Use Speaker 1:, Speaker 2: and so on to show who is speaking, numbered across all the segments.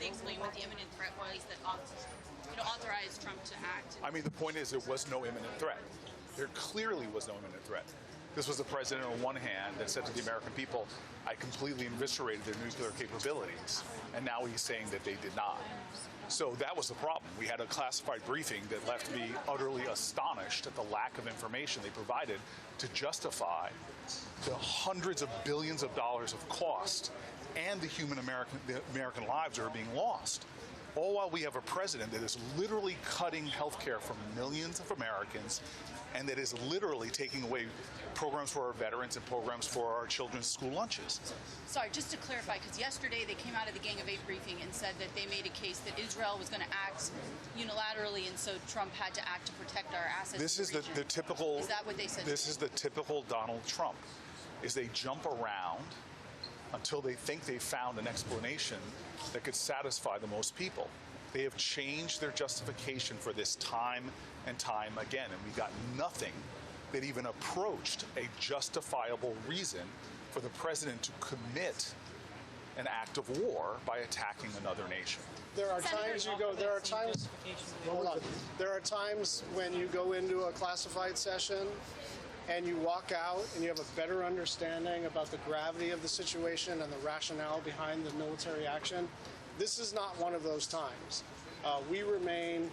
Speaker 1: they explain what the imminent threat was that authorized Trump to act?
Speaker 2: I mean, the point is there was no imminent threat. There clearly was no imminent threat. This was the president on one hand that said to the American people, I completely eviscerated their nuclear capabilities, and now he's saying that they did not. So that was the problem. We had a classified briefing that left me utterly astonished at the lack of information they provided to justify the hundreds of billions of dollars of cost and the American lives that are being lost. All while we have a president that is literally cutting health care from millions of Americans and that is literally taking away programs for our veterans and programs for our children's school lunches.
Speaker 1: Sorry, just to clarify, because yesterday they came out of the Gang of Eight briefing and said that they made a case that Israel was going to act unilaterally, and so Trump had to act to protect our assets.
Speaker 2: This is the typical.
Speaker 1: Is that what they said?
Speaker 2: This is the typical Donald Trump. Is they jump around until they think they found an explanation that could satisfy the most people. They have changed their justification for this time and time again, and we got nothing that even approached a justifiable reason for the president to commit an act of war by attacking another nation.
Speaker 3: There are times you go. There are times. Hold on. There are times when you go into a classified session and you walk out and you have a better understanding about the gravity of the situation and the rationale behind the military action. This is not one of those times. We remain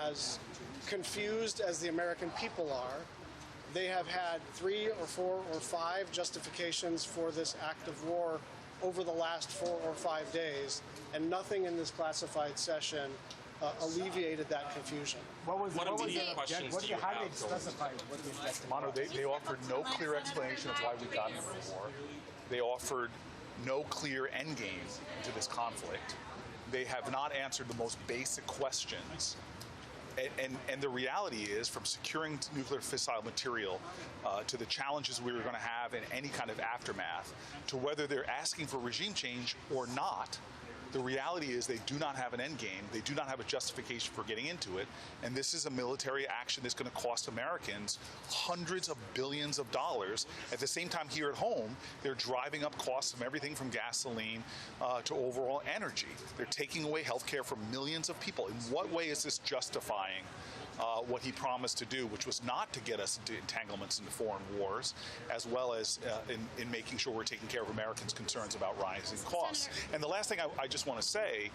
Speaker 3: as confused as the American people are. They have had 3 or 4 or 5 justifications for this act of war over the last 4 or 5 days, and nothing in this classified session alleviated that confusion.
Speaker 4: How did they
Speaker 5: specify what the objective
Speaker 2: Mano, they offered no clear explanation of why we got into the war. They offered no clear end game to this conflict. They have not answered the most basic questions. And the reality is, from securing nuclear fissile material to the challenges we were going to have in any kind of aftermath, to whether they're asking for regime change or not, the reality is they do not have an end game. They do not have a justification for getting into it. And this is a military action that's going to cost Americans hundreds of billions of dollars. At the same time, here at home, they're driving up costs of everything from gasoline to overall energy. They're taking away health care from millions of people. In what way is this justifying what he promised to do, which was not to get us into entanglements into foreign wars, as well as in making sure we're taking care of Americans' concerns about rising costs. And the last thing I just want to say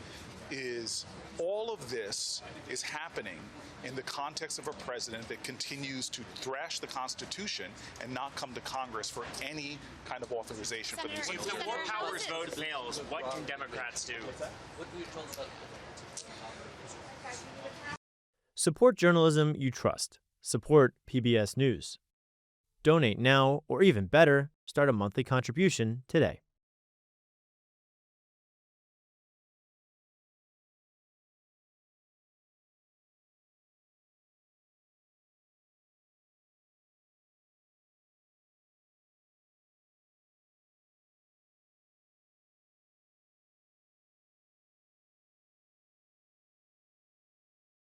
Speaker 2: is all of this is happening in the context of a president that continues to thrash the Constitution and not come to Congress for any kind of authorization for these.
Speaker 6: If the War Powers vote fails, what can Democrats do?
Speaker 4: Support journalism you trust. Support PBS News. Donate now, or even better, start a monthly contribution today.